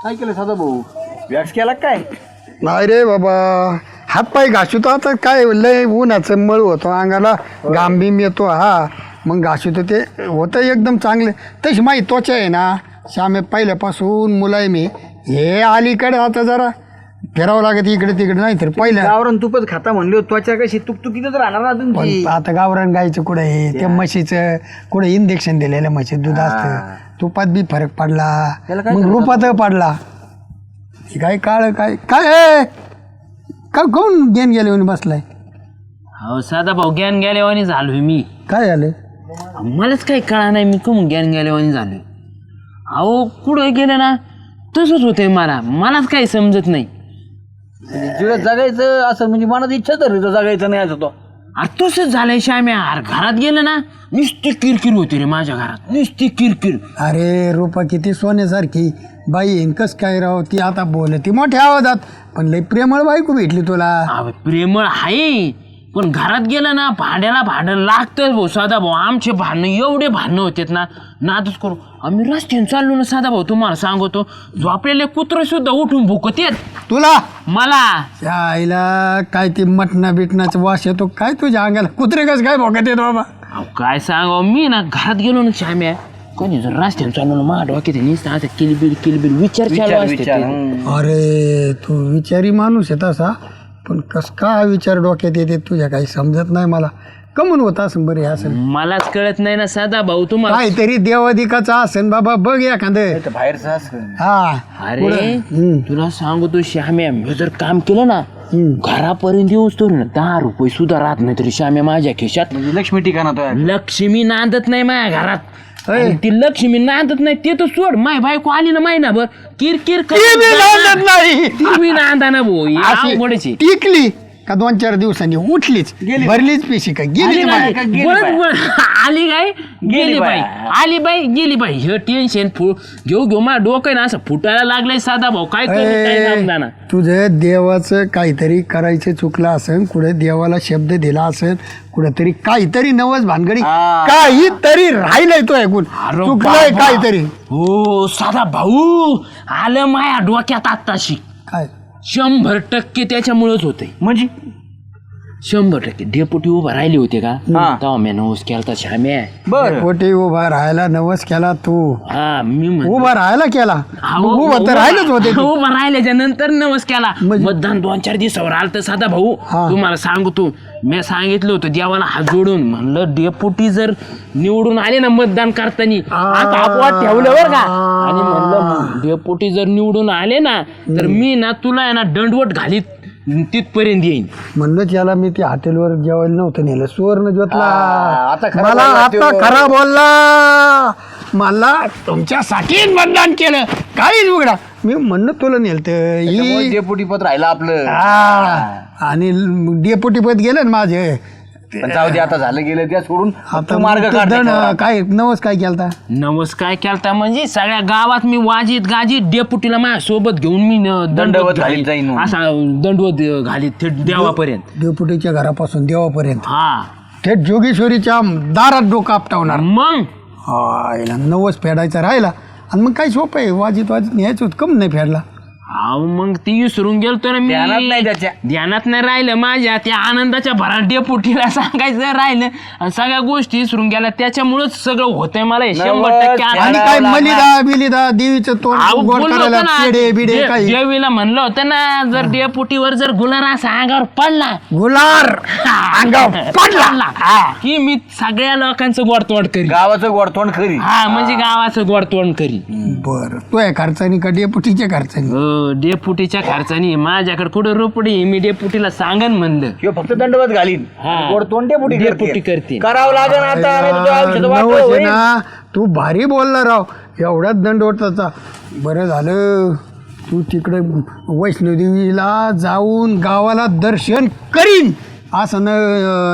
काय केलं साधा भाऊ वॅक्स केला काय? नाही रे बाबा, हातपाय घासतो आता काय लय उन्हाचं मळ होतो अंगाला, घाम बिम येतो हा, मग घासतो ते होतं एकदम चांगले. तशी माझी त्वचा आहे ना श्यामे पहिल्यापासून मुलायम आहे. हे अलीकडे आता जरा फिरावं लागत इकडे तिकडे, नाही तर पहिल्या गावरान तुपच खाता म्हणले त्वचा कशी तुकतुकीतच राहणार ना तुमची. पण आता गावरान गायचं कुठं आहे, त्या म्हशीचं कुठं इंजेक्शन दिलेलं म्हशी दूध असतं, तुपात बी फरक पडला, मग रूपात पडला. हे काय काळ काय काय का कोण गेन गेले म्हणून बसलाय? हो साधा भाऊ ज्ञान गेल्यावानी झालोय मी. काय झालं? मलाच काही कळा नाही मी कमून ज्ञान गेल्यावानी झालोय. अहो कुठं गेलं ना तसंच होतंय, मलाच काही समजत नाही. जिकडे जगायचं असं म्हणजे मनात इच्छा तर जगायचं नाही असं तो. अरे तसंच झालंय श्याम्या. अरे घरात गेलं ना नुसती किरकिर होती रे माझ्या घरात, नुसती किरकिर. अरे रूपा किती सोन्यासारखी बाई कस काय राव, ती आता बोलती मोठ्या आवाजात, पण लय प्रेमळ बायको भेटली तुला. अहो प्रेमळ आहे, पण घरात गेलं ना भांड्याला भांडण लागतंच भाऊ. साधा भाऊ आमचे भांडणं एवढे भांडणं होतेत ना, नादच करू. आम्ही रस्त्याने चाललो ना साधा भाऊ, तुम्हाला सांगतो झोपलेले कुत्रे सुद्धा उठून भुकतेत तुला मला. त्या आईला काय ते मटणा बिटणाचा वास येतो काय तुझ्या अंगाला, कुत्रे कस काय भोगत येत बाबा? अहो काय सांगाव मी ना, घरात गेलो ना श्याम्या, कोणी जर रस्त्याने चाललो ना माझ्या डोक्यात नुसतं आता किलबिल विचार चालू असते. अरे तू विचारी माणूस आहे तसा, पण कस काय विचार डोक्यात येते तुझ्या, काही समजत नाही मला. कमून होत असं बरे असं मलाच कळत नाही ना साधा भाऊ तुम्हाला. काहीतरी देवाधिकाचा असेल बाबा, बघ एखादं. बाहेरचं असं हा अरे तुला सांगतो श्याम्या, मी जर काम केलं ना घरापर्यंत येऊच तर ना 10 रुपये सुद्धा राहत नाही तरी श्याम्या माझ्या खिशात. म्हणजे लक्ष्मी ठिकाणा तो आहे. लक्ष्मी नांदत नाही माझ्या घरात. आणि ती लक्ष्मी नांदत नाही ते तर सोड, माय बायको आली ना महिनाभर किरकिर नाही तुम्ही नांदा ना भाऊ, अशी गोडची टिकली का 2-4 दिवसांनी उठलीच, भरलीच पेशी का गेली बाई. आली काय गेली बाई, आली बाई गेली बाई. हे टेन्शन घेऊ माझ्या डोकं ना असं फुटायला लागलंय साधा भाऊ. काय समजा तुझं देवाचं काहीतरी करायचं चुकलं असेल, कुठे देवाला शब्द दिला असेल, कुठेतरी काहीतरी नवस भानगडी काहीतरी राहिलंय तो ऐकून, चुकलंय काहीतरी. हो साधा भाऊ आलं माया डोक्यात आत्ताशी. काय 100% त्याच्यामुळेच होते. म्हणजे 100% डेपुटी उभा राहिले होते का तेव्हा मी नवस केला श्याम्या. बरं पोटी उभा राहायला नवस केला तू? हा मी उभा राहायला केला, उभा तर राहिलंच होते. उभा राहिल्याच्या नंतर नवस केला. मतदान 2-4 दिवसावर आलं तर साधा भाऊ तुम्हाला सांगतो, मी सांगितलं होतं देवाला हात जोडून, म्हणलं डेपुटी जर निवडून आले ना मतदान करताना आता अपवाद ठेवलं बरं का, आणि म्हणलं डेपुटी जर निवडून आले ना तर मी ना तुला आहे ना दंडवट घालीत तिथपर्यंत येईन. म्हणूनच याला मी त्या हॉटेलवर जेवायला नव्हतं नेलं. सुवर्ण ज्योतला आता खरं मला बोलला आता त्यो. खरा बोलला, मला तुमच्यासाठी मतदान केलं काहीच उघडा. मी म्हणणं तुला नेलतं डेपुटी पद राहिलं आपलं. आणि डेपुटी पद गेलं ना माझे. पण जाऊ दे, आता झालं गेलं त्या सोडून आता मार्ग मग ते काय नवस काय केलता? नवस काय केलता म्हणजे सगळ्या गावात मी वाजीत गाजीत डेपुटीला माझ्या सोबत घेऊन मी दंडवत घालीत जाईन. असा दंडवत घालीत थेट देवापर्यंत. डेपुटीच्या घरापासून देवापर्यंत हा थेट जोगेश्वरीच्या दारात डोकं आपटावणार. मग याला नवस फेडायचा राहिला, आणि मग काय सोपं आहे, वाजीत न्यायचं होतं, कम नाही फेडला. अहो मग ती विसरून गेलतो ना मी. ध्यानात नाही त्याच्या. ध्यानात नाही राहिलं माझ्या, त्या आनंदाच्या भरात डेपुटीला सांगायचं राहिलं आणि सगळ्या गोष्टी विसरून गेल्या. त्याच्यामुळेच सगळं होतंय मला हे 100% आणि काय मलिदा बिलिदा देवीचं तोंड गोड करायला पेढे बिडे काही देवीला म्हणलं होतं ना, जर डेपुटीवर जर गुलार असा अंगावर पडला, गुलार अंगावर पडला की मी सगळ्या लोकांचं गोडतोड करी. गावाचं गोडतोंड खरी. हा म्हणजे गावाचं गोडतोड करी. बर तो या खर्चानी का डेपुटीच्या खर्चानी? डेपुटीच्या खर्चानी माझ्याकडे कुठं रोपडी, मी डेपुटीला सांगन म्हणलं. किंवा फक्त दंडवत घालीन, हा. गोडतोंड डेपुटी डेपुटी करते. करावं लागेल आता, नाही तर तुझ्या आयुष्यात वाटोळं नवस आहे होईल. ना, तू भारी बोलला राव, एवढ्याच दंडवताचा. बरं झालं तू तिकडे वैष्णोदेवीला जाऊन गावाला दर्शन करीन असं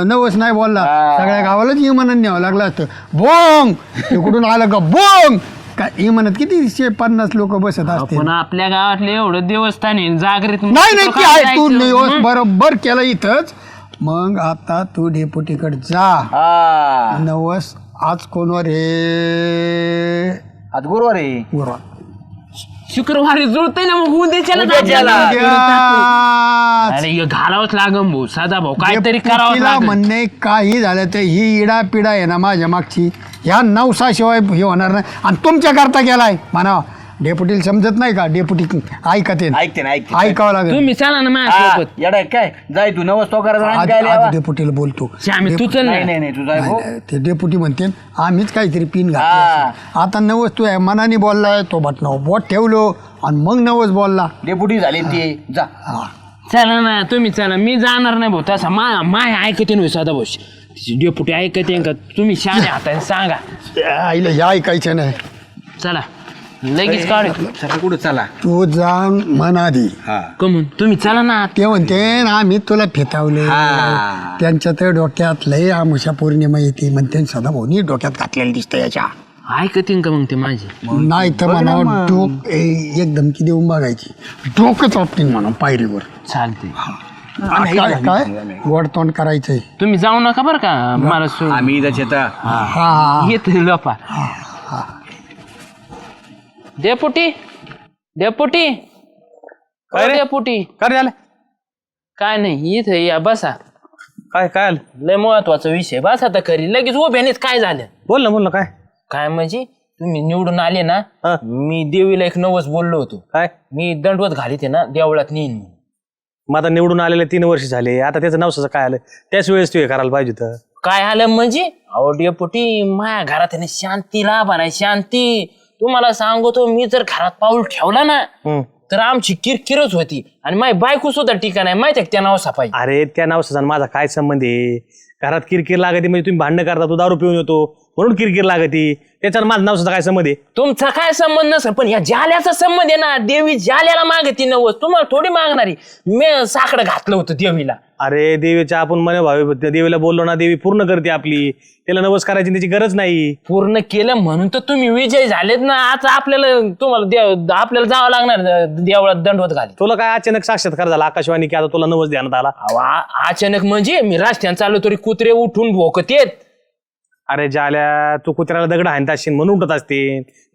नवस नाही बोलला. सगळ्या गावालाच इमानात न्यावं लागलं असतं. बोंग इकडून आलं का बोंग, काय इमानात किती 150 लोक बसत असते. पण आपल्या गावातले एवढं देवस्थान आहे जागृत. नाही नाही ती आहे, तू दिवस बरोबर केला इथंच. मग आता तू डेपुटीकडे जा. नवस आज कोणवर रे? आज गुरुवार आहे. गुरुवार. शुक्रवारी जुळतंय ना मग उद्याच्याला उद्याच्याला. अरे हे घालावंच लागन भाऊ साधा भाऊ काहीतरी करावं डेपुटीला लागेल. म्हणणे काही झालं तर ही इडा पिडा आहे ना माझ्या मागची ह्या नवसाशिवाय हे होणार नाही आणि तुमच्या करता गेलाय म्हणा डेपुटीला समजत नाही का डेपुटी ऐकते ऐकते ना ऐकते ऐकावं लागेल तुम्ही चला ना माझ्यासोबत येडा काय जाय तू नवस तो करायचा आणि काय आज लिहावा? डेपुटीला बोलतो श्यामी तू चल नाही ना. नाही नाही तू जाय भाऊ. ते डेपुटी म्हणते आम्हीच काहीतरी पिन हा. घातली आता नवस तू मनाने बोललाय तो बटनावर बोट ठेवलो आणि मग नवस बोलला डेपुटी झाली ते जा चला ना तुम्ही चला मी जाणार नाही भाऊ तसा माय ऐकते ना साधा भाऊ तिची डेपुटी ऐकते का तुम्ही शाने हाताने सांगा आईला हे ऐकायचं नाही चला लगेच काढू सगळं कुठं चला तू जा मन आधी कमून तुम्ही चला ना ते म्हणते आम्ही तुला फेतावले हा. त्यांच्या तर डोक्यात लय आमुषा पौर्णिमा येते म्हणते सदा भाऊनी डोक्यात घातलेलं दिसतं याच्या ऐकते का मग ते माझे नाही तर म्हणा डोक एक धमकी देऊन बघायची डोकंच आपटीन म्हणा पायरीवर चालते काय काय वडतोंड करायचंय तुम्ही जाऊ नका बरं का मला आम्ही इथं शेता हा येते लोपा डेपुटी डेपुटी काय रे? डेपुटी काय झालं काय नाही इथे या बसा काय काय आलं लय महत्वाचा विषय बस आता करी लगेच उभ्यानेच काय झालं बोल ना काय काय म्हणजे तुम्ही निवडून आले ना हा. मी देवीला एक नवस बोललो होतो काय मी दंडवत घालीते ना देवळात नेईन म्हणून. मग आता निवडून आलेले 3 वर्ष झाले आता त्याचं नाव काय आलं त्याच वेळेस तू हे करायला पाहिजे होतं काय आलं म्हणजे अहो डेपुटी माझ्या घरात आहे ना शांती लाभा नाही शांती तुम्हाला सांगतो मी जर घरात पाऊल ठेवला ना तर आमची किरकिरच होती आणि माझी बायको सुद्धा टीका नाही माहिती आहे त्या नावासा पाहिजे अरे त्या नावसाचा माझा काय संबंध आहे घरात किरकिर लागते म्हणजे तुम्ही भांडणं करता तू दारू पिऊन येतो म्हणून किरकिर लागती त्याच्यावर माझा नावसाचा काय संबंध आहे तुमचा काय संबंध नसेल पण या जाल्याचा संबंध आहे ना देवी जाल्याला मागती नवस तुम्हाला थोडी मागणारी मी साकडं घातलं होतं देवीला अरे देवीच्या आपण मन भावे देवीला बोललो ना देवी पूर्ण करते आपली त्याला नवस करायची त्याची गरज नाही पूर्ण केलं म्हणून तर तुम्ही विजय झालेत ना आता आपल्याला तुम्हाला आपल्याला जावं लागणार देवळात दंडवत घाली तुला काय अचानक साक्षात्कार झाला आकाशवाणी की आता तुला नवस ध्यानात आला अचानक म्हणजे मी रस्त्याने चाललो तरी कुत्रे उठून भोकत येत अरे जाल्या तू कुत्र्याला दगड हाणत असशील म्हणून उठत असते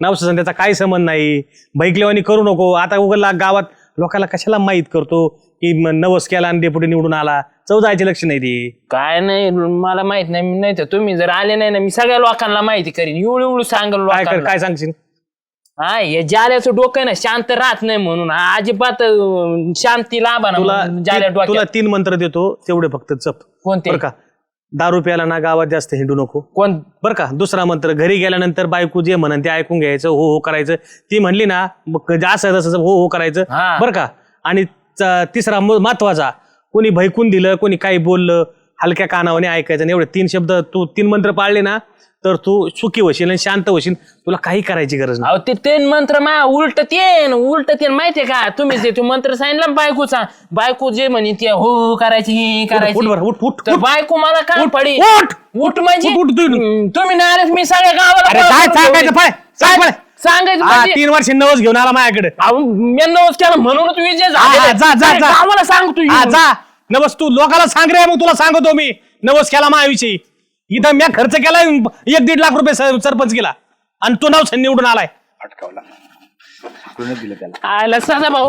नवसाचा त्याचा काही संबंध नाही भैकलेवानी करू नको आता उगला गावात लोकांना कशाला माहित करतो की नवस केला आणि डेपुटी निवडून आला जायचे लक्ष नाही ती काय नाही मला माहित नाही नाही तर तुम्ही जर आले नाही ना मी सगळ्या लोकांना माहिती करीन एवढू सांगल काय सांगशील हा हे जाल्याचं डोकं आहे ना शांत राहत नाही म्हणून अजिबात शांती लाभा ना जाल्या तुला डोक्यात 3 मंत्र देतो तेवढे फक्त जप कोणते बरं का दारू प्याला ना गावात जास्त हिंडू नको कोण बरं का दुसरा मंत्र घरी गेल्यानंतर बायको जे म्हणन ते ऐकून घ्यायचं हो हो करायचं ती म्हणली ना मग असं तसं हो हो करायचं हा. बरं का आणि तिसरा महत्वाचा कोणी भैकून दिलं कोणी काही बोललं हलक्या कानावाने ऐकायचं आणि एवढे 3 शब्द तू 3 मंत्र पाळले ना तर तू सुखी होशील आणि शांत होशील तुला काही करायची गरज नाही अहो ते 3 मंत्र मा उलट ते माहितीये का तुम्ही जे मंत्र सांगितलं ना बायकोचा बायको जे म्हणे ते हो हो करायची हे करायची उठ बरं, उठ तर बायको मला काय पडी उठ! उठ म्हणजे उठ, तू. तुम्ही नाही आलेच मी सगळ्या अरे गावाला काय सांगायचं पाय सांग पाय. सांगायचं हा, म्हणजे 3 वर्ष नवस घेऊन आला माझ्याकडे अहो, मी नवस केला म्हणूनच विजय हा, जा. गावाला सांगतो हा, जा नवस तू लोकाला सांग रे मग तुला सांगतो मी नवस केला माझ्याविषयी इथं मी खर्च केला 1-1.5 लाख रुपये सरपंच केला आणि तो नाव निवडून आलाय आयला साधा भाऊ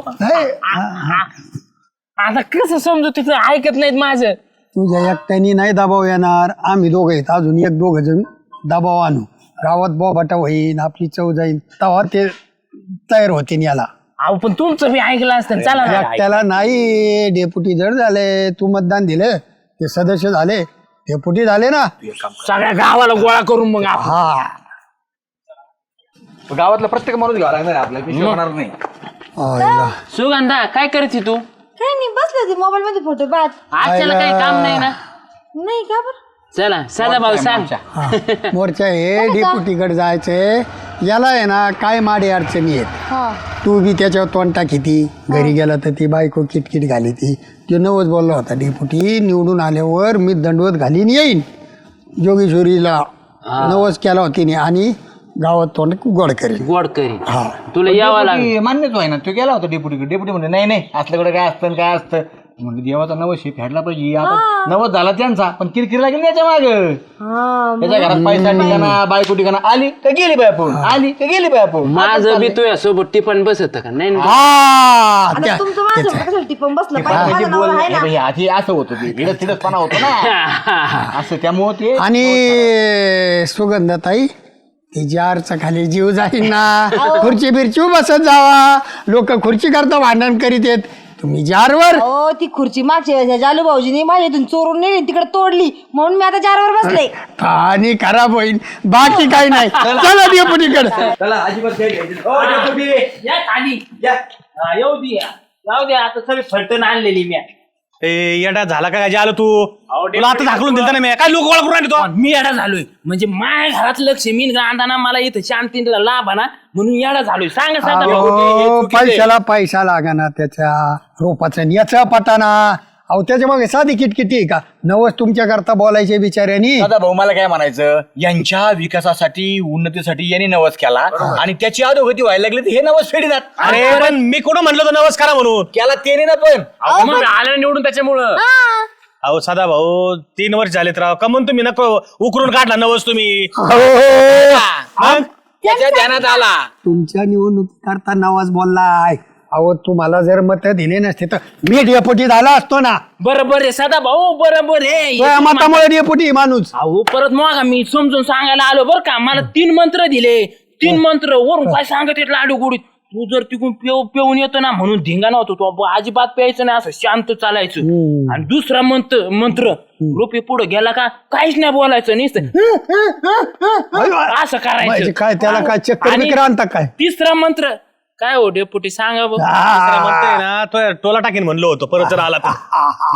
आता कसं समजू तिथं ऐकत नाहीत माझं तुझ्या एकट्याने नाही दबाव येणार आम्ही दोघं आहेत अजून 1-2 जण दबाव आणू गावात बोबाटा होईन आपली चव जाईल तेव्हा ते तयार होते याला अहो पण तुमचं मी ऐकलं असतं चला ना एकट्याला नाही डेप्युटी जड झाले तू मतदान दिलं ते सदस्य झाले डेप्युटी झाले ना सगळ्या गावाला गोळा करून मग आपण. हा गावातला प्रत्येक माणूस घ्यावा लागणार आहे आपल्याला विषय होणार नाही आईला. सुगंधा काय करते तू काय नाही बसले होते मोबाईल मध्ये फोटो पाहत आजच्याला काही काम नाही ना नाही का बरं चला साधा भाऊ सांग हा. मोर्चा हे डेप्युटीकडे जायचंय याला आहे ना काय माडी अडचणी आहेत हा तू बी त्याच्यावर तोंड टाकी ती घरी गेला तर ती बायको किटकिट घाली ती तो नवस बोलला होता डेप्युटी निवडून आल्यावर मी दंडवत घालीन येईन जोगेश्वरीला नवस केला होती आणि गावात तोंड गोड करेल गोड करी हा तुला यावं लागेल मान्यच आहे ना तो गेला होता डेप्युटीकडे डेप्युटी म्हणजे नाही असल्याकडे काय असतं आणि काय असतं म्हणजे देवाचा नवस हे फेडला पाहिजे. आता नवस झाला त्यांचा, पण किरकिर लागेल त्याच्या माग. त्याच्या घरात पैसा ठिकाणा, बायको ठिकाणा, आली तर गेली बाय आपण, आली तर गेली बाय आपण. माझं बी तुझ्या सोबत टिपण बसत का नाही? आता तुमचं माझ्यासोबत कशाला टिपून बसलं पाहिजे? माझा नवरा आहे ना. आधी असं होतं ते हिडत हिडतपणा होतो ना असं, त्यामुळे ते. आणि सुगंधाताई तिच्या अर्चा खाली जीव जाईल ना. खुर्ची बिरची बसत जावा. लोक खुर्ची करता भांडण करीत येत, तुम्ही जारवर. हो, ती खुर्ची मागच्या जालू भाऊजीने माझ्या इथून चोरून नेली, तिकडे तोडली, म्हणून मी आता चारवर बसले. आणि खराब होईल, बाकी काही नाही. चला डेपुटीकडे. चला अजिबात या खाली येऊ द्या, जाऊ द्या. आता सगळी फलटण आणलेली मी. येडा झाला का जे आलो तू? तुला आता झाकलून दिलता ना मी. काय लोक गोळा करून आणली तो? मी येडा झालोय म्हणजे माझ्या घरात लक्ष मी गांधाना मला इथं शांतीला लाभ ना म्हणून येडा झालोय. सांगा साधा भाऊ. अहो, पैशाला पैसा लागाना त्याच्या रोपाचं याचा पटाना. अहो त्याच्या मागे साधी किटकिटी आहे का? नवस तुमच्या करता बोलायचे बिचाऱ्यांनी. दादा भाऊ मला काय म्हणायचं, यांच्या विकासासाठी उन्नतीसाठी यांनी नवस केला आणि त्याची अधोगती व्हायला लागली तर हे नवस फेडीनात. अरे पण मी कोण म्हणलो तो नमस्कार म्हणून? केला त्याने ना पण. मग आलं निवडून त्याच्यामुळं. अहो साधा भाऊ 3 वर्ष झालेत राव, कमून तुम्ही नको उकरून काढला नवस तुम्ही. अहो, त्याच्या ध्यानात आला. तुमच्या निवडणुकी करता नवाज बोललाय. अहो तुम्हाला जर मत दिले नसते तर मी डेपुटी झाला असतो ना. बरोबर आहे सदा भाऊ, बरोबर आहे. त्या मतामुळे डेपुटी माणूस. अहो परत मग मी समजून सांगायला आलो बरं का. मला 3 मंत्र दिले, 3 मंत्र वरून काय सांगत येत लाडू गोडीत. तू जर तिकडून पिऊन येतो ना म्हणून धिंगाणा होतो, तो अजिबात प्यायचं नाही, असं शांत चालायचं. आणि दुसरा मंत्र रुपये पुढे गेला का काहीच नाही बोलायचं, नुसतं असं म्हणजे करायचं. काय त्याला काय चक्कर आणि बिक्कर आणता काय? तिसरा मंत्र काय हो डेपुटी सांगा बघ. दुसरा म्हणतोय ना तो टोला टाकीन म्हणलो होतो, परत जर आला तर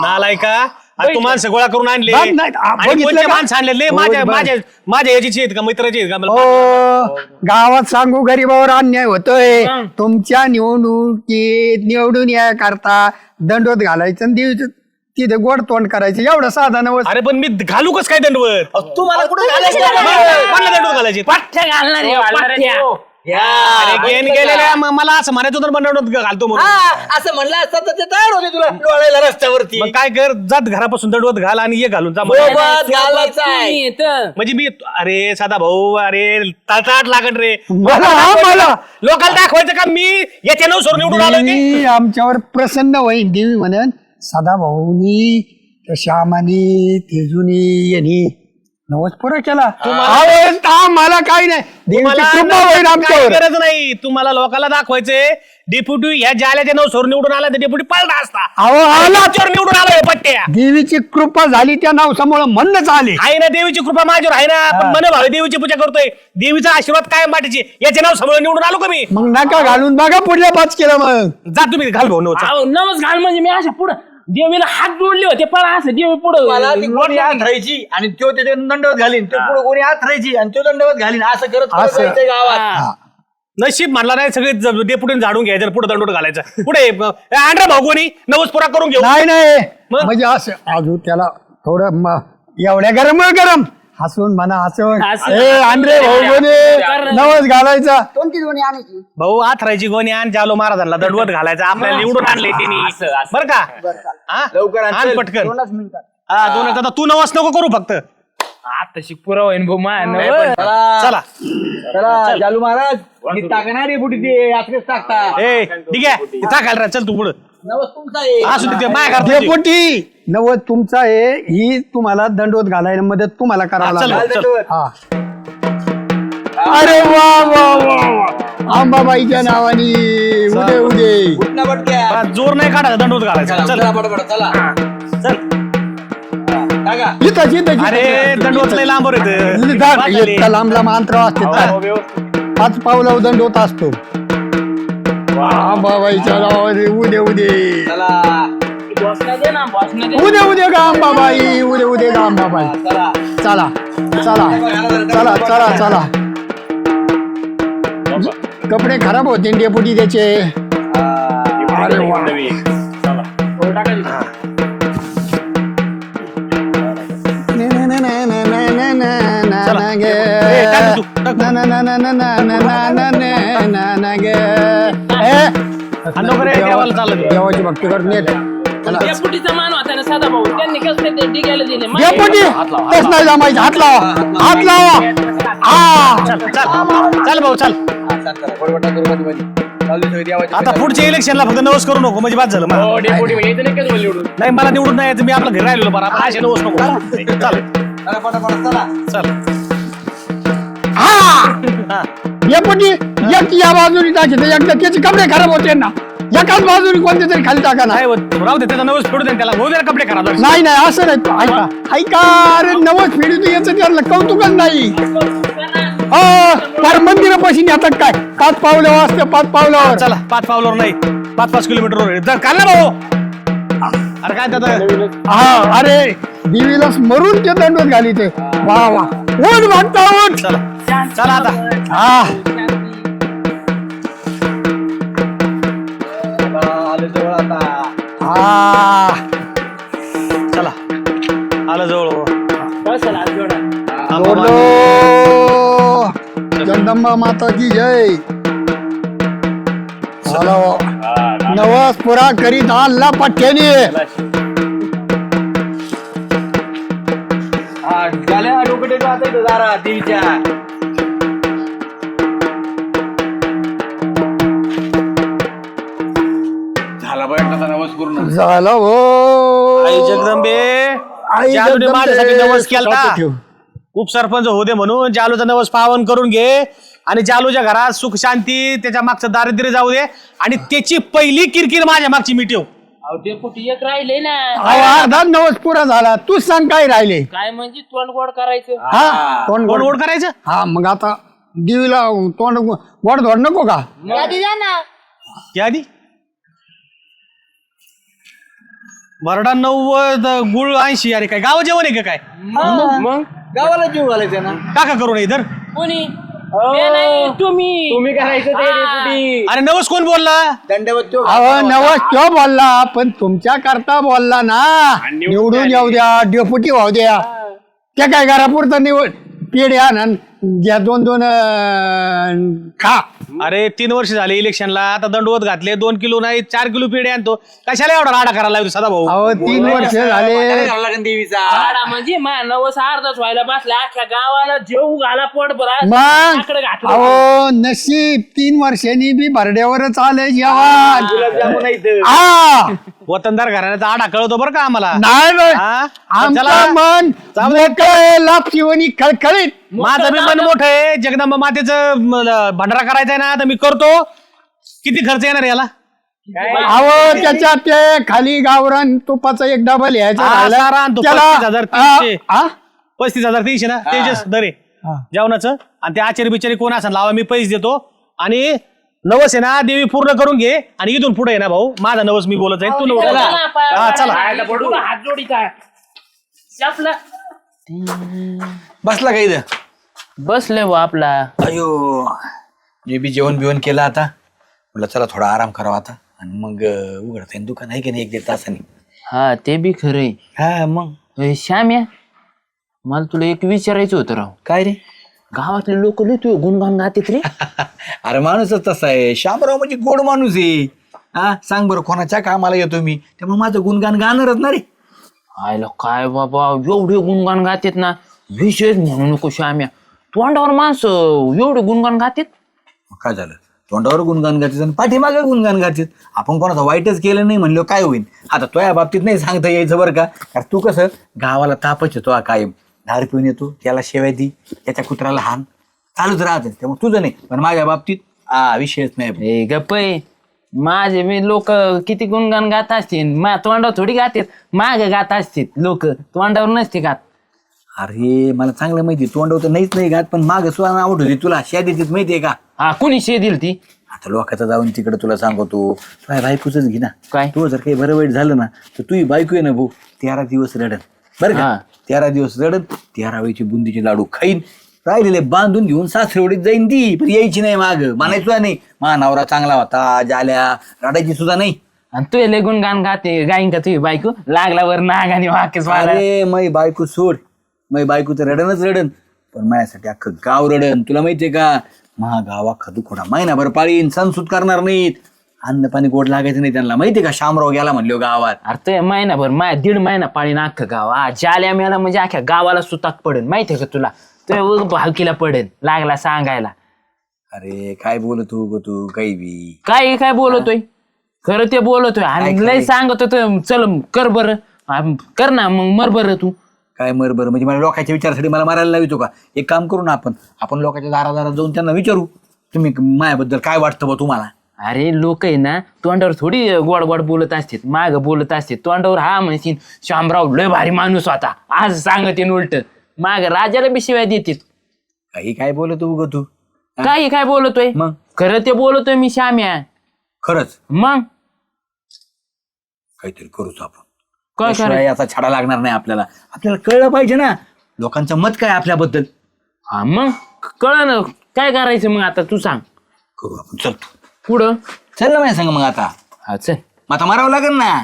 नालाय का. आणि तू माणसं गोळा करून आणले नाही, नाही, आणि बघितलं कोणते का? माणसं आणले? माझ्या याची आहेत का, मित्राची आहेत का? मला हो, गावात सांगू गरीबावर अन्याय होतोय. हं. तुमच्या निवडणुकीत निवडून या करता दंडोत घालायचं आणि तिथे गोड तोंड करायचं, एवढं साधा नवस. अरे पण मी घालू कस काय दंडवत? तू मला कुठं मला दंडवत घालायची? पाठ्या घालणार आहे, पाठ्या. अरे गेन गेलेल्या मला असं म्हणायचं होतं दंडवत घालतो म्हणून. असं म्हणलं असतं तर ते तयार होते तुला डोळायला रस्त्यावरती. मग काय कर, जात घरापासून दंडवत घाल आणि ये घालून जा. सोबत घालायचं आहे. तुम्ही इथं. म्हणजे मी अरे साधा भाऊ, अरे ताटाट लागत रे. मला लोकांना दाखवायचं का मी याच्या नाव सोडून निवडून आलोय ते? मी आमच्यावर प्रसन्न होईन देवी म्हणन. सदा भाऊनी त्या श्यामानी तेजुनी यांनी नवस पुरा केला. मला काही नाही, देवीची कृपा होईल काही आमच्यावर. गरज नाही. तुम्हाला लोकांना दाखवायचंय डेप्युटी ह्या जाल्याच्या नाव सोडून निवडून आला तर डेप्युटी पळला असता. अहो आला, त्याच्यावर निवडून आला हे पट्ट्या. देवीची कृपा झाली त्या नावसामुळे म्हणणंच आले. आहे ना देवीची कृपा माझ्यावर आहे ना. पण मन भावे देवीची पूजा करतोय, देवीचा आशीर्वाद कायम पाठीची. याचे नाव समोर निवडून आलो का मी? मग नका घालून बघा पुढल्या 5 केलं. मग जा तुम्ही घाल भाऊ नवचा. अहो, नवस घाल म्हणजे मी अशा पुढं देवीला हात जोडले होते, पण असं देवी मला ती पुढं कोणी हात राहायची आणि तो त्याच्या दंडवत घालीन, तो पुढे कोणी हात राहायची आणि तो दंडवत घालीन, असं करत असं. जायचंय गावात. नशीब म्हणला नाही, सगळे डेपुटीने झाडून घ्यायचं, पुढे दंडोट घालायचं. पुढे आंध्रा भाऊ कोणी नवस पुरा करून घेऊ. नाही मग? म्हणजे असं अजून त्याला थोडं एवढ्या गरम हसून म्हणा हसून हसून. आंध्रे भाऊ कोणी नवस घालायचा. भाऊ हात राहायची गोणी आणि जालो महाराजांना दंडवत घालायचं. आपल्याला निवडून आणले त्यांनी, बरं का? हा? लवकर आण, आण चल. पटकन. हा 2 आता तू नवस नको करू फक्त. आता पुरा होईन भाऊ मा चला चला जालू महाराज, ही टाकणार रे बुटी ते यात्रेत टाकता. ए ठीक आहे टाकायला चल तू पुढं. नवस तुमचा आहे. असू दे ते माय घरात. डेपुटी नवस तुमचा आहे, ही तुम्हाला दंडवत घालायला मदत तुम्हाला करावं चल, लागेल. चल. हा. अरे वा वा वा वा, अंबाबाईच्या नावानी उदे उठणं पटक्या. जोर नाही काढायचा, दंडवत घालायचा. चला, चल चला, पटापट, चला. चल. टाका. इथं अरे दंडवत लय लांबवर येतं. लांब लांब अंतराव असते. 5 पावलं दंडवत असतो. अंबाबाईच्या नावाने उदे चला, उदे का अंबाबाई, उदे का अंबाबाई. चला. चला चला चला चला चला. कपडे खराब होते डेपुटी त्याचे. अरे वा. देवाची भक्ती करत डेपुटीचा मान होता ना साधा भाऊ त्यांनी कसं काय ते डिग्याला दिले डेपुटी तेच नाही जमायचं. हात लावा, हात लावा. हा चल भाऊ चल. आता पुढच्या इलेक्शनला फक्त नवस करू नको म्हणजे बाद झालं मला. डेपुटी यायचं नाही का निवडून नाही मला निवडून नाही यायचं, मी आपलं घरी राहिलो बरं. आपण असे नवस नको. चल चल. हा डेपुटी एक या बाजूने टाकायचं, एकदा त्याचे कपडे खराब होते ना, एकाच बाजूने कोणते तरी खाली टाका ना. नाही होत. राहू दे त्याचा नवस फेडू दे त्याला. होऊ दे कपडे खराब झाले. नाही नाही असं नाही. ऐका ऐका, अरे नवस फेडू याचं त्यांना कौतुकच नाही. फार मंदिरापाशी नेतात काय, 5 पावलं असते, 5 पावलावर. चला 5 पावलावर नाही 5-5 किलोमीटरवर जर काढला भाऊ. अरे काय त्याचा हा अरे देवीला स्मरून ते दंडवत घाली ते. वा वा उठ भक्ता उठ. चला चला आता. हा हा चला आलं जवळ. बोलो जगदंबा माता की जय. हॅलो नवस पुरा करीत आणला पठ्याने. झाल्या डोकं जाता जरा देवीच्या. झाला बैठका नवस पूर्ण. झालं हो आई जगदंबे आई जालूने जगदंबे. माझ्यासाठी नवस केलता. ठेव. उपसरपंच होऊ दे म्हणून जालूचा नवस पावन करून घे आणि जालूच्या घरात सुख शांती, त्याच्या मागचं दारिद्र्य जाऊ दे आणि त्याची पहिली किरकिर माझ्या मागची मिटव. डेपुटी एक राहिले ना अहो, अर्धा नवस पुरा झाला. तू सांग काय राहिले. काय म्हणजे तोंड गोड करायचं हा तोंड कोण गोड. ओढ करायचं. हा मग आता देवीला तोंड गोड धोड नको का. यादी द्या ना. या आधी बरडा 90 गुळ 80. अरे काय गाव जेवण आहे का काय. मग गावाला जीव घालायचा ना. टाका करू नये इधर. कोणी ते नाही तुम्ही करायचं ते डेपुटी. अरे नवस कोण बोलला. दंडवत तो अहो नवस तो बोलला पण तुमच्या करता बोलला ना. निवडून येऊ द्या, डेपुटी वाहू द्या. त्या काय घरापुरतं निवड पेढे आण घ्या 2-2 खा. अरे 3 वर्ष झाले इलेक्शनला. आता दंडवत घातले 2 किलो नाही 4 किलो पेढे आणतो. कशाला एवढा राडा करायला लागतो सदा भाऊ. अहो 3 वर्ष झाले. लागेल देवीचा. आडा म्हणजे मा नवस अर्धाच व्हायला बसला अख्ख्या गावाला जेऊ घाला पोट भरा मग आकडे घातलं अहो नशीब 3 वर्षांनी बी भरड्यावरच आलंय जेवण. गुलाबजामुन आहेत. हा वतनदार घराण्याचा आडा कळतो बरं का आम्हाला. नाही नाही. हा? आमचं चला. मन मोकळं लापशिवणी खळखळीत. माझं बी मन मोठं आहे. जगदंबा मातेचं भंडारा करायचा आहे ना तर मी करतो. किती खर्च येणार याला. अहो त्याच्यात ते खाली गावरान तुपाचा एक डबल यायचा हा, राहिला. सारा आणतो. त्याला 35,300. हा? 35,300 ना तेजस दरे जेवणाचं. आणि ते आचारी बिचारी कोण असेल लावा मी पैसे देतो. आणि नवस आहे ना देवी पूर्ण करून घे. आणि इथून पुढे आहे ना भाऊ माझा नवस मी बोलत जाईल. तू नवस हा चला. तुला हात जोडीचा आपला बसला का इथं. बसले भाऊ आपला अयो मी बी जेवण बिवण केलं आता. म्हटलं चला थोडा आराम करावा आता आणि मग उघडता येईल दुकान आहे की नाही 1-1 तासाने. हा ते बी खरंय. हा मग श्याम्या मला तुला एक विचारायचं होतं राव. काय रे. गावातले लोक लय तू गुणगान गातात रे. अरे माणूसच तसा आहे. शामराव म्हणजे गोड माणूस आहे. हा सांग बरं कोणाच्या कामाला येतो मी त्यामुळे माझं गुणगान गाणारच ना रे. आयला काय बाबा एवढे गुणगान गातात ना. विशेष म्हणू नको श्याम्या तोंडावर माणसं एवढे गुणगान गातात. काय झालं तोंडावर गुणगान गातात आणि पाठीमागे गुणगान गातात. आपण कोणाचं वाईटच केलं नाही म्हणलं काय होईल. आता तो या बाबतीत नाही सांगता यायचं बरं का. कारण तू कसं गावाला तापच येतो हा कायम. दारू पिऊन येतो त्याला शेवाय दी त्याच्या कुत्र्याला हान चालूच राहते. त्यामुळे तुझं नाही पण माझ्या बाबतीत विषयच नाही. ए गप्पय माझे मी लोक किती गुणगान गात असतील मा तोंडावर थोडी गातात माग गात असतील लोक तोंडावर नसते गात. अरे मला चांगलं माहिती तोंडावर तर नाहीच नाही गात पण माग सुद्धा आवड होती तुला शा देतीत माहितीये का. हा कुणी शे दिल ती. आता लोकांचं जाऊन तिकडे तुला सांगतो तुझ्या बायकोच घे ना. काय? तू जर काही बरं वाईट झालं ना तर तुझी बायको आहे ना भाऊ 13 दिवस रडन बरं का. 13 दिवस रडन 13 वेळची बुंदीचे लाडू खाईन राहिलेले बांधून घेऊन सासरेवडीत जाईन ती पण यायची नाही माग म्हणायचं नाही मा नवरा चांगला होता जाल्या रडायची सुद्धा नाही. आणि तू लय गुणगान गाते गाईन का तुझी बायको लागल्यावर नागाने वाकेच मारा. अरे मै बायको सोड मै बायको तर रडनच रडन पण माझ्यासाठी अख्खं गाव रडन. तुला माहितीये का महा गावा खदुखोडा महिनाभर पाळीन सणसूत करणार नाहीत. अन्न पाणी गोड लागायचं नाही त्यांना. माहिती का शामराव गेला म्हणलो गावात. अरे ते महिनाभर माझ्या 1.5 महिना पाळीन अख्खं गाव. जाल्या मेला म्हणजे अख्ख्या गावाला सुताक पडेल माहितीये का तुला. तो भावकीला पडेल लागला सांगायला. अरे काय बोलतो ग तू काही बी. काय बोलतोय खरं ते बोलतोय आणि लय सांगत होतो चल कर बरं. कर ना मग मर बरं तू. काय मर बरं म्हणजे मला लोकांच्या विचारासाठी मला मारायला लावितो का. एक काम करू ना आपण लोकांच्या दारादारात जाऊन त्यांना विचारू तुम्ही माझ्याबद्दल काय वाटतं बा तुम्हाला. अरे लोक आहे ना तोंडावर थोडी गोड गोड बोलत असतात माग बोलत असते. तोंडावर हा म्हणशील शामराव लय भारी माणूस होता आज सांगते उलट माग राजाला बी शिवाय देतील. काही काय बोलतो ग तू. काय बोलतोय मग खरं ते बोलतोय मी श्याम्या. खरंच मग काहीतरी करूच आपण. काय त्याशिवाय याचा छडा लागणार नाही आपल्याला. आपल्याला कळलं पाहिजे ना लोकांचं मत काय आपल्याबद्दल. हा मग कळ ना काय करायचं मग आता तू सांग. करू आपण. चल पुढं चल ना माझ्या सांग मग आता. हा चल मग आता मारावं लागेल ना.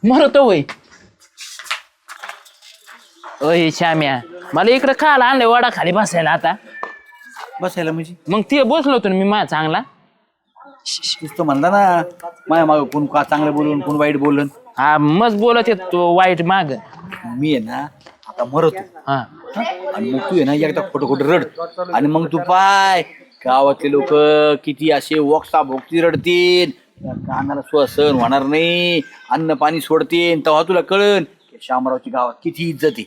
मरतो वय. ओय श्याम्या मला इकडं खायला आणलंय वडा खाली बसायला आता. बसायला म्हणजे मग ते बसलो होतो ना मी माझ्या चांगला. तूच तर म्हणला ना माझ्या माग कोण का चांगलं बोलून कोण वाईट बोलून. हा मस्त बोलत येत तो वाईट माग. मी आहे ना आता मरतो हा आणि मग तू आहे ना एकदा खोटं रड आणि मग तू पाय गावातले लोक किती असे वोक्सा भोगती रडतील. कानाला श्वसन होणार नाही अन्न पाणी सोडतील तेव्हा तुला कळन की शामरावची गावात किती इज्जत आहे.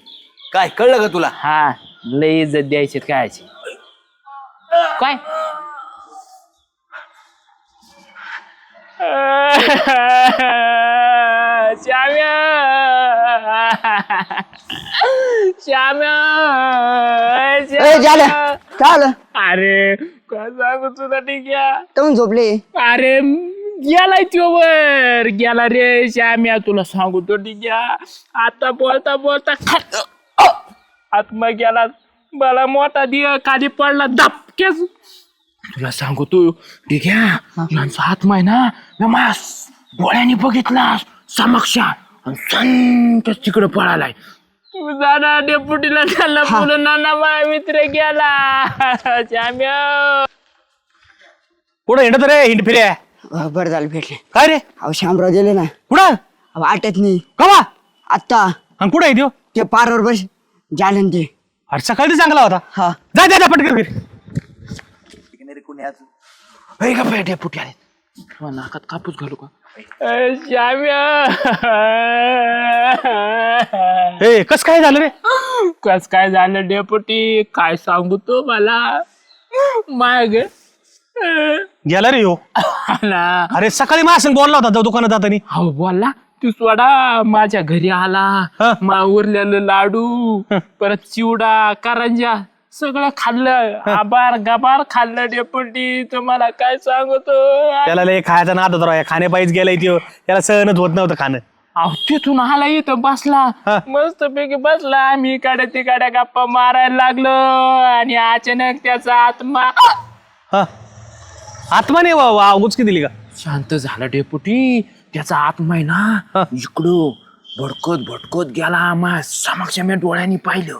काय कळलं का तुला. हा लय इज्जत द्यायची कायची काय. श्याम्या चाल अरे काय सांगू तुला ठीक आहे. तुम्ही झोपले. अरे गेलाय तो वर गेला रे श्याम्या तुला सांगू तो ठीक आहे. आता बोलता आत्मा गेला मला मोठा दिया खाली पडला धपक्याच. तुला सांगू तू ठीक आहे यांचा आत्मा आहे ना मी माझ्या डोळ्याने बघितला समक्ष आणि संत तिकडे पळालाय. तू जाणार डेपुटीला त्याला बोलून नाना माझा मित्र गेला श्याम्या. पुढे हिंडत रे हिंड फिर्या. बरं झालं भेटले. काय रे अहो शामराव गेले ना. कुठं वाटत नाही कवा आत्ता आणि कुठं आहे त्यो. ते पारावर बस झालं ते. अरे सकाळी चांगला होता. हा जा जा पटकन. डेपुटी आले नाकात कापूस घालू का. श्याम्या ए कस काय झालं रे. कस काय झालं डेपुटी काय सांगू तो मला माग गेला रे यो. ना. अरे सकाळी माझ्या बोलला होता तो दुकानात जातानी. हो बोलला तू सोडा माझ्या घरी आला. हा. उरलेलं लाडू परत चिवडा करंजा सगळं खाल्लं आबार गबार खाल्लं डेपुटी. तुम्हाला काय सांगतो त्याला लय खायचा नाद होता खाण्यापायीच गेलाय त्यो. त्याला सहनच होत नव्हतं खाणं. अहो तिथून आला इथं बसला हा. मस्त पैकी बसला. आम्ही इकडे तिकडे गप्पा मारायला लागलो आणि अचानक त्याचा आत्मा हा आत्माने उचकी दिली का. शांत झाला डेपुटी. त्याचा आत्मा आहे ना इकडं भटकत गेला माझ्या समक्ष मी डोळ्यांनी पाहिलं.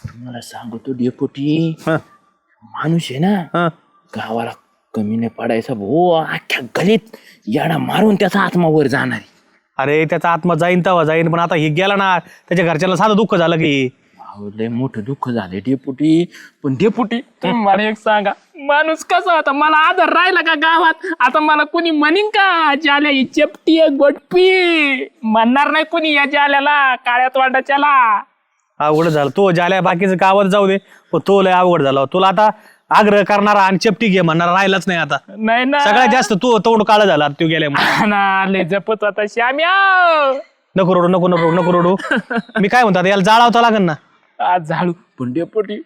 तुम्हाला सांगतो डेपुटी माणूस आहे ना गावाला कमी नाही पडायचा भाऊ. अख्ख्या गलीत याडा मारून त्याचा आत्मा वर जाणार. अरे त्याचा आत्मा जाईन तेव्हा जाईन पण आता हे गेला ना त्याच्या घरच्यांना साधं दुःख झालं की. लय मोठं दुःख झाले डेपुटी. पण डेपुटी तुम्ही मला एक सांगा माणूस कसा होता मला आदर राहिला का गावात. आता मला कुणी म्हणीन का जाल्या ही चपटी गोटपी म्हणणार नाही कुणी या जाल्याला काळ्या तोंडाच्याला. अवघड झालं तो ज्याला बाकीचं गावात जाऊ दे पण तो लय अवघड झाला. तुला आता आग्रह करणारा आणि चपटी घे म्हणणारा राहिलाच नाही आता. नाही ना सगळ्यात जास्त तू तोंड काळा झाला तो गेल्यामुळे. ना लय जपत होता श्याम्या. नको रडू. मी काय म्हणतो आता याला जाळावता लागेल ना. आज झाडू पण डेपुटी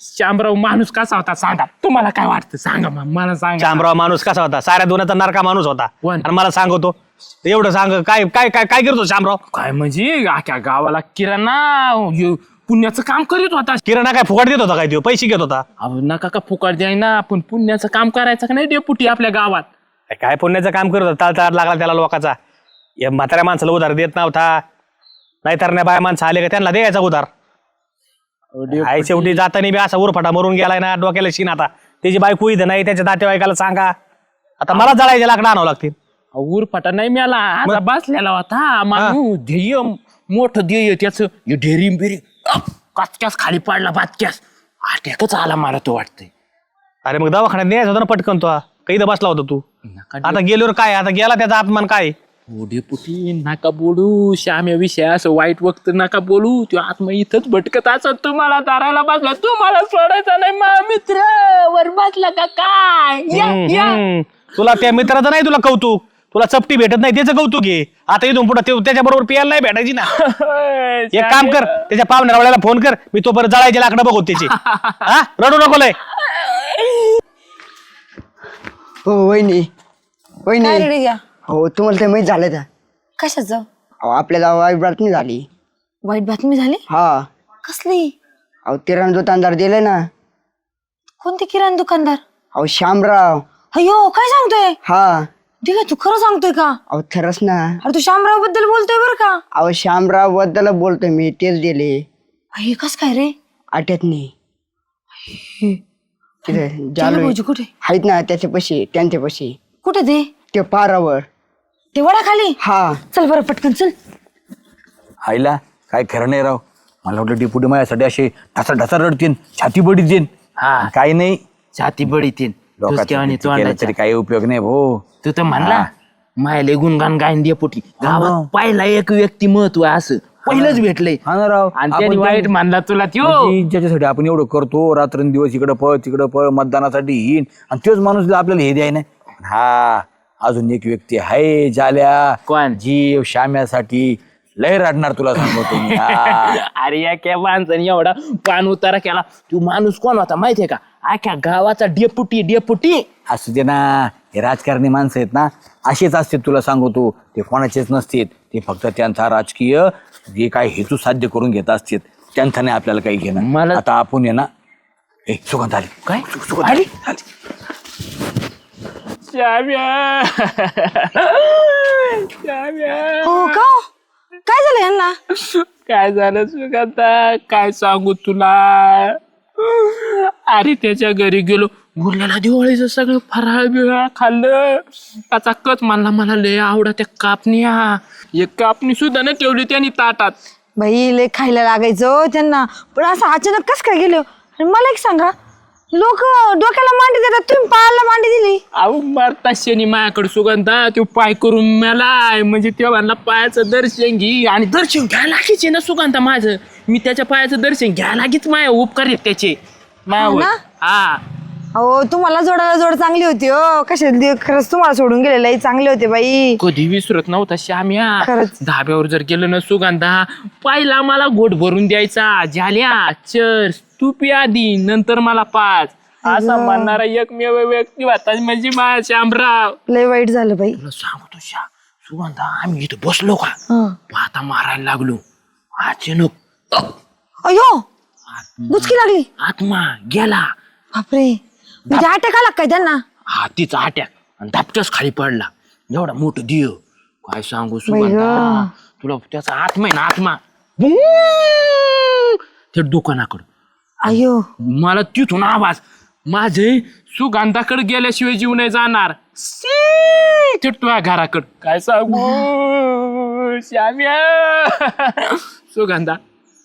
श्यामराव माणूस कसा होता सांगा. तुम्हाला काय वाटतं सांगा मला सांगा. शामराव माणूस कसा होता. साऱ्या दोन्हीचा नरका माणूस होता. कोण? आणि मला सांगतो एवढं सांग काय काय काय काय करतो शामराव. काय म्हणजे अख्या गावाला किराणा पुण्याचं काम करीत होता. किराणा काय फुकट देत होता काय तो पैसे घेत होता. अहो नका का फुकट द्याय ना पण पुण्याचं काम करायचं का नाही डेपुटी आपल्या गावात. काय पुण्याचं काम करत होता. ताळ लागला त्याला लोकांचा. या म्हाताऱ्या माणसाला उधार देत नव्हता. नाहीतर नाही बाय माणसं आले का त्यांना द्यायचा उधार. आई शेवटी जाताना बी असा उरफाटा मरून गेलाय ना डोक्याला शिन. आता त्याची बायको इथं नाही त्याच्या नातेवाईकाला सांगा आता मला जळायचे लाकडं आणावं लागतील. उरफाटा नाही मिळाला आता बसलेला होता माणूस ध्येय मोठं ध्येय त्याच ढेरी बिरी काचक्यास खाली पाडला बातक्यास अटॅकच आला मला तो वाटतंय. अरे मग दवाखान्यात न्यायचं होतं ना पटकन तो काही तर बसला होता तू. आता गेल्यावर काय, आता गेला त्याचा आत्मान काय. डेपुटी नका बोलू श्याम्या विषय असं वाईट वक्त नका बोलू. तो आत्मा इथंच भटकत असत तुम्हाला दाराला बसला तुम्हाला सोडायचा नाही मा मित्र वर बसला का काय तुला त्या मित्राचं नाही तुला कौतुक, तुला चपटी भेटत नाही त्याचं कौतुक आहे. आता इथून पुढे त्याच्या बरोबर पियाला नाही भेटायची ना. एक काम कर, त्याच्या पाहुण्याला फोन कर, मी तो परत जळायचे लाकडं बघू त्याची. हा रडू नको लय. हो वहिनी काय वहिनी रेडी घ्या हो तुम्हाला ते माहीत झालं का? कशाचं अहो आपल्याला वाईट बातमी झाली. वाईट बातमी झाली हा कसली अहो किराणा दुकानदार दिले ना. कोणते किराणा दुकानदार अहो श्यामराव. अयो काय सांगतोय हा ठीक आहे तू खरं सांगतोय का अहो खरंच ना. अरे तू शामराव बद्दल बोलतोय बरं का अहो श्यामराव बद्दल बोलतोय मी, तेच दिले. हे कस काय रे आट्यात नाही तिथे जालू जालू भाऊजी कुठे आहेत ना त्याच्या पशी, त्यांच्या पशी कुठे ते पारावर. ते वडा खाली हा चल बरं पटकन चल आईला काय खरं नाही राव. मला वाटलं डिपुटी माझ्यासाठी असे ढसा ढसा रडतीन, छाती बडीत देईन. हा काही नाही, छाती बडीतीन लोकांचं किती केलं तरी काही उपयोग नाही भाऊ. तू तर म्हणला मायले गुणगान गायन डेपुटी गावात पाहिला एक व्यक्ती महत्व आहे असं पहिलंच भेटलंय हा ना राव. आणि त्याने वाईट मानला तुला त्यो म्हणजे ज्याच्यासाठी आपण एवढं करतो रात्रंदिवस इकडं पळ तिकडं पळ मतदानासाठी येईन आणि तोच माणूस आपल्याला हे द्याय नाही. हा अजून एक व्यक्ती आहे जाल्या कोण? जीव श्याम्यासाठी लय रडणार तुला सांगतो मी. हा. अरे या क्या माणसाने एवढा पान उतारा केला. तू माणूस कोण होता माहितीये का? अख्या गावाचा डेपुटी असू दे ना, हे राजकारणी माणसं आहेत ना असेच असते तुला सांगतो. ते कोणाचेच नसतात, ते फक्त त्यांचा राजकीय जे काय हेतू साध्य करून घेत असतात त्यांचा नाही आपल्याला काही घेणं. मला- आता आपण आहे ना एक सुगंध आली काय सुगंध आली. हो का काय झालं यांना काय झालं सुगंधा काय सांगू तुला. अरे त्याच्या घरी गेलो बोललेला दिवाळीचं सगळं फराळ बिराळ खाल्लं. त्याचा कच म्हणला मला लय आवडा त्या कापण्या. एक कापणी सुद्धा ना ठेवली त्यांनी ताटात. बाई लय खायला लागायचं हो त्यांना पण असं अचानक कस काय गेलो. आणि मला एक सांगा लोक डोक्याला मांडी देतात तुम्ही पायाला मांडी दिली. अहो मारता शनी माझ्याकडे सुगंधा तो पाय करून मेलाय म्हणजे तेव्हा म्हणला पायाचं दर्शन घे आणि दर्शन घ्यायला लागेच ना सुगंधा माझं. मी त्याच्या पायाचं दर्शन घ्यायला लागेच माझ्या उपकार आहेत त्याचे मायावर. ना? हा अहो तुम्हाला जोडायला जोड चांगली होती हो कशा खरंच तुम्हाला सोडून गेलेलं चांगले होते बाई. कधी विसरत नव्हता श्याम्या. खरंच. धाब्यावर जर गेलो ना सुगंधा पहिला मला गोट भरून द्यायचा. झाल्या चर्स तू पी आधी नंतर मला पाच असा म्हणणारा एकमेव व्यक्ती होता म्हणजे माझ्या श्यामराव. लय वाईट झालं बाई. तुला सांगतो सुगंधा आम्ही इथं बसलो का हं. पाहता मारायला लागलो अचानक अयो बुचकी लागली आत्मा गेला. बापरे म्हणजे अटॅक आला काय त्यांना. हातीचा अटॅक आणि धपक्याच खाली पडला. एवढा मोठं दिव काय सांगू सुगंधा तुला त्याचा आत्मा आहे ना आत्मा ते दुकानाकडं. अयो मला तिथून आवाज माझे सुगंधाकडे गेल्याशिवाय जीव नाही जाणार. ते तुझ्या घराकडं काय सांगू श्याम्या. सुगंधा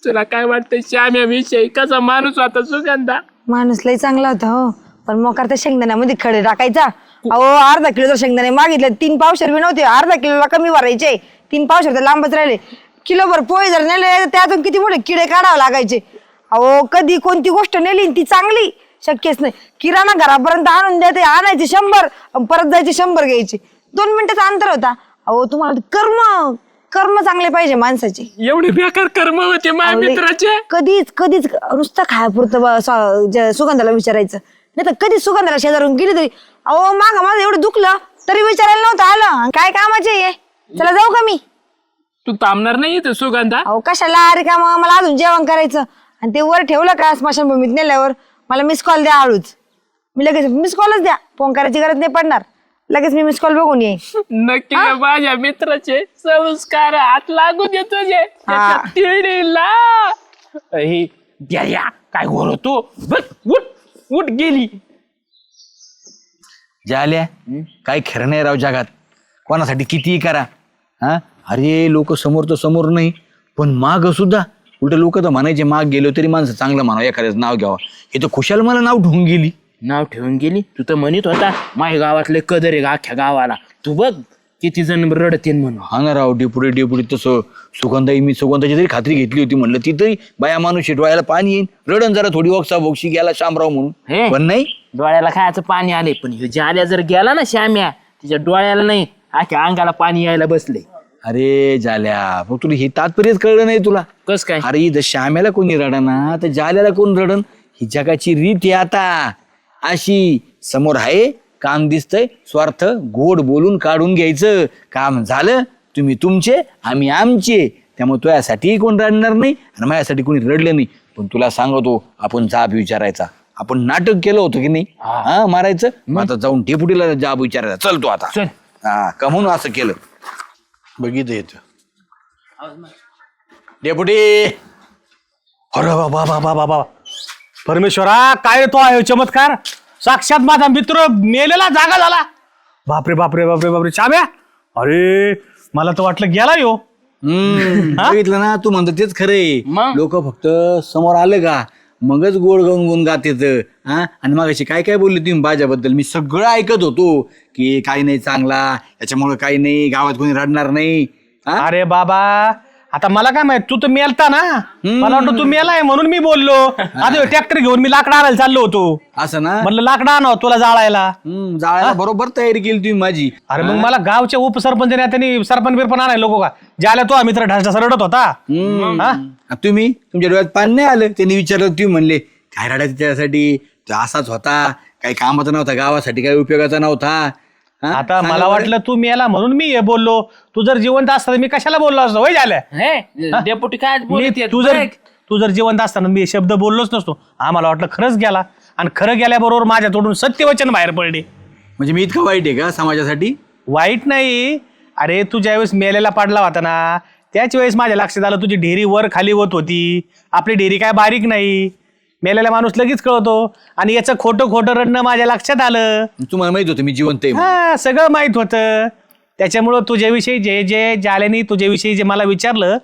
तुला काय वाटतं श्याम्या विषयी कसा माणूस होता सुगंधा. माणूस लय चांगला होता हो पण मोकार त्या शेंगदाण्यामध्ये खडे टाकायचा. अहो अर्धा किलो जर शेंगदाणे मागितले 3 पावशेर बी नव्हते. अर्धा किलोला कमी भरायचे 3 पावशेर तर लांबच राहिले. किलोभर पोहे जर नेले त्यातून किती मोठे किडे काढावे लागायचे. अहो कधी कोणती गोष्ट नेली ती चांगली शक्यच नाही. किराणा घरापर्यंत आणून द्यायचे आणायचे 100 परत जायचे 100 घ्यायचे 2 मिनिटाचा अंतर होता. अहो तुम्हाला कर्म चांगले पाहिजे माणसाचे. एवढे बेकार कर्म होते माझ्या मित्राचे. कधीच नुसतं खायापुरतं सुगंधाला विचारायचं नाही तर कधीच सुगंधाला शेजारून गेली तरी अहो माझं एवढं दुखलं तरी विचारायला नव्हतं आलं. काय कामाचे आहे चला जाऊ का मी. तू थांबणार नाही इथं सुगंधा. अहो कशाला अरे का मग मला अजून जेवण करायचं आणि ते वर ठेवलं का स्मशानभूमीत नेल्यावर मला मिस कॉल द्या हळूच. मी लगेच मिस कॉलच द्या फोन करायची गरज नाही पडणार. लगेच मी मिस कॉल बघून येईन. नक्की माझ्या मित्राचे संस्कार हात लागू दे तुझे तिडीला. हे द्या काय घोरतो उठ गेली. झाल्या काय खरं नाही राव जगात. कोणासाठी कितीही करा. हा अरे लोक समोर तर समोर नाही पण माग सुद्धा उलट लोक तर म्हणायचे माग गेलो तरी माणसं चांगलं म्हणावं एखाद्याचं नाव घ्यावं. हे तर खुशाल मला नाव ठेवून गेली. नाव ठेवून गेली. तू तर म्हणत होता माझ्या गावातले कदर आहे अख्ख्या गावाला. तू बघ किती जण रडतीन म्हणून. हा ना राव डेपुटी तसं सुगंधाई मी सुगंधाची तरी खात्री घेतली होती म्हणलं ती तरी बाया माणूस डोळ्याला पाणी येईन रडण जरा थोडी बोक्षी गेला शामराव म्हणून हे. पण नाही. डोळ्याला खायचं पाणी आले पण ह्यो जाल्या जर गेला ना श्याम्या तिच्या डोळ्याला नाही अख्ख्या अंगाला पाणी यायला बसले. अरे झाल्या मग तुला हे तात्पर्यच कळलं नाही तुला. कस काय? अरे इथं श्याम्याला कोणी रडना तर जाल्याला कोण रडन ही जगाची रीत आहे आता अशी. समोर आहे काम दिसतंय स्वार्थ गोड बोलून काढून घ्यायचं. काम झालं तुम्ही तुमचे आम्ही आमचे. त्यामुळे तुझ्यासाठी कोण रडणार नाही आणि माझ्यासाठी कोणी रडलं नाही. पण तुला सांगतो आपण जाब विचारायचा. आपण नाटक केलं होतं की नाही हा मारायचं. मग आता जाऊन डेपुटीला जाब विचारायचा. चल तू आता. चल. हा का म्हणून असं केलं बघितलं येत डेपुटी. अरे बाबा बाबा बाबा परमेश्वरा काय तो आहे चमत्कार. साक्षात माझा मित्र मेलेला जागा झाला. बापरे बापरे बापरे बापरे श्याम्या. अरे मला तर वाटलं गेला यो. बघितलं ना तू म्हणतो तेच खरंय. मग? लोक फक्त समोर आलं का मगच गोड गाऊन गुण गात येत. हा आणि मग अशी काय काय बोलली तुम्ही माझ्याबद्दल मी सगळं ऐकत होतो की काही नाही चांगला याच्यामुळे काही नाही गावात कोणी रडणार नाही. हा? अरे बाबा आता मला काय माहित तू तर मेलता ना. मला वाटतं तू मेलाय म्हणून मी बोललो. आता ट्रॅक्टर घेऊन मी लाकडं आणायला चाललो होतो. असं ना. म्हणलं लाकडं आणावं तुला जाळायला. जाळायला बरोबर तयारी केली तुम्ही माझी. अरे मग मला गावच्या उपसरपंच त्यांनी सरपंच बिरपण आणायला नको का ज्याला तो मित्र ढाचा रडत होता. हा? तुम्ही तुमच्या डोळ्यात पाणी नाही आलं त्यांनी विचारलं तुम्ही म्हणले काय रडायचं त्यासाठी तो असाच होता काही कामाचा नव्हता गावासाठी काही उपयोगाचा नव्हता. हा? आता सांगा मला बरं. वाटलं तू मेला म्हणून मी हे बोललो. तू जर जिवंत असता तर मी कशाला बोललो असतो होय झाल्या. हे डेपुटी काय बोलत तू जर जिवंत असताना मी हे शब्द बोललोच नसतो. आम्हाला वाटलं खरंच गेला आणि खरं गेल्याबरोबर माझ्या तोडून सत्यवचन बाहेर पडले. म्हणजे मी इतकं वाईट आहे का समाजासाठी. वाईट नाही. अरे तू ज्यावेळेस मेलेला पडला होता ना त्याच वेळेस माझ्या लक्षात आलं तुझी ढेरी वर खाली होत होती. आपली ढेरी काय बारीक नाही. मेलेला माणूस लगेच कळतो आणि याचं खोटं खोटं रडणं माझ्या लक्षात आलं. तुम्हाला माहित होतं मी जिवंत आहे म्हणून. हा सगळं माहित होतं. त्याच्यामुळं तुझ्याविषयी जे जे जाल्यानी तुझ्याविषयी जे मला विचारलं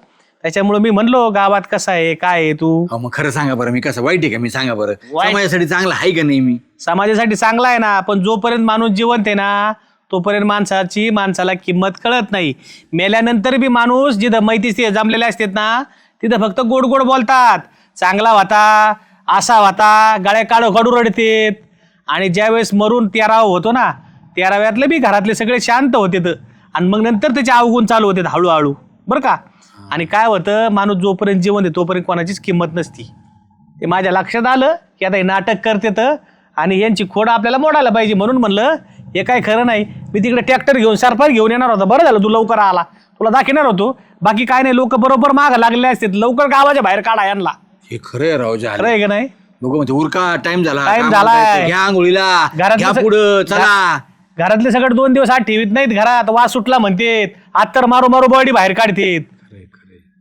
त्याच्यामुळे मी म्हणलो गावात कसं आहे काय आहे तू. अहो, मग खरं सांगा बरं मी कसं वाईट आहे का मी सांगा बरं समाजासाठी चांगलं आहे का नाही मी. समाजासाठी चांगला आहे ना पण जोपर्यंत माणूस जिवंत आहे ना तोपर्यंत माणसाला किंमत कळत नाही. मेल्यानंतर बी माणूस जिथं मैत्री जमलेले असतात ना तिथं फक्त गोड गोड बोलतात. चांगला होता असा होता गळ्या काढू रडतेत. आणि ज्यावेळेस मरून 13 होतो ना 13व्यातले बी घरातले सगळे शांत होते आणि मग नंतर त्याचे अवगुण चालू होते हळूहळू बरं का. आणि काय होतं माणूस जोपर्यंत जिवंत आहे तोपर्यंत कोणाचीच किंमत नसती. ते माझ्या लक्षात आलं की आता हे नाटक करतेत आणि यांची खोड आपल्याला मोडायला पाहिजे म्हणून म्हणलं हे काय खरं नाही. मी तिकडे ट्रॅक्टर घेऊन सरपंच घेऊन येणार होता. बरं झालं तू लवकर आला तुला दाखवणार होतो. बाकी काय नाही लोक बरोबर मागं लागले असतात लवकर गावाच्या बाहेर काढा यांना. हे खरं आहे राव खरं आहे का नाही. लोक म्हणजे उरका टाइम झाला Time काम झालाय. करायचं. घ्या आंघोळीला घरातलं घ्या सग- पुढं चला. घरातले सगळे 2 दिवस आत ठेवीत नाहीत घरात वास सुटला म्हणतेत. आत तर मारू मारू बॉडी बाहेर काढतेत.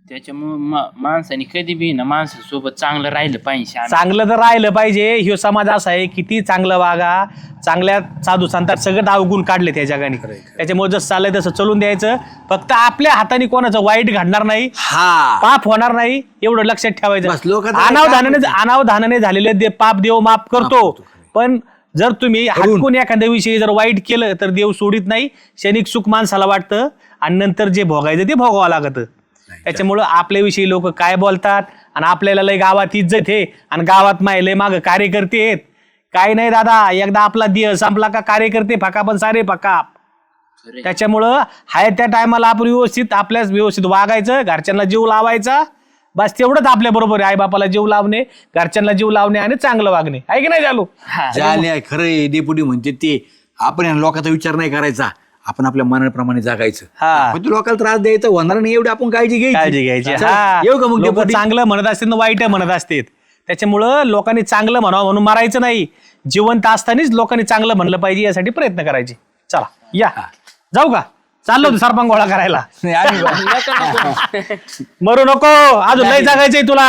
त्याच्यामुळे माणसाने कधी बी ना माणसासोबत चांगलं राहिलं पाहिजे श्याम्या. चांगलं तर राहिलं पाहिजे. ह्यो समाज असा आहे किती चांगलं वागा. चांगल्या साधू संतात सगळं अवगुण काढले त्या जगाने. त्याच्यामुळे जसं चाललंय तसं चलून द्यायचं. फक्त आपल्या हाताने कोणाचं वाईट घडणार नाही हा पाप होणार नाही एवढं लक्षात बस, ठेवायचं. लोकांचं अनावधानाने झालेले पाप देव माफ करतो. पण जर तुम्ही हटकून एखाद्या विषयी जर वाईट केलं तर देव सोडित नाही. क्षणिक सुख माणसाला वाटतं आणि नंतर जे भोगायचं ते भोगावं लागतं. त्याच्यामुळं आपल्याविषयी लोक काय बोलतात आणि आपल्याला लय गावात इज्जत आहे आणि गावात लय मागं कार्यकर्ते आहेत. काय नाही दादा एकदा आपला देह संपला का कार्यकर्ते फका पण सारे फका. त्याच्यामुळं हाय त्या टायमाला आपण आपल्याच व्यवस्थित वागायचं घरच्यांना जीव लावायचा. बस तेवढंच आपल्या बरोबर आहे. आई बापाला जीव लावणे घरच्यांना जीव लावणे आणि चांगलं वागणे आहे की नाही चालू. झाले खरं डेपुटी म्हणते ते आपण या लोकांचा विचार नाही करायचा. आपण आपल्या मनाप्रमाणे जगायचं. हा. पण तू लोकांना त्रास द्यायचा होणार नाही एवढी आपण काळजी घ्यायची. चला, हा. येऊ का मग लोकं डेपुटी? चांगलं म्हणत असतात ना वाईट म्हणत असतात. त्याच्यामुळं लोकांनी चांगलं म्हणावं म्हणून मारायचं नाही. जिवंत असतानाच लोकांनी चांगलं म्हणलं पाहिजे यासाठी प्रयत्न करायचे. चला या जाऊ का चाललो होतो सरपंच गोळा करायला. नाही, आम्ही- मरू नको अजून लय जगायचंय तुला.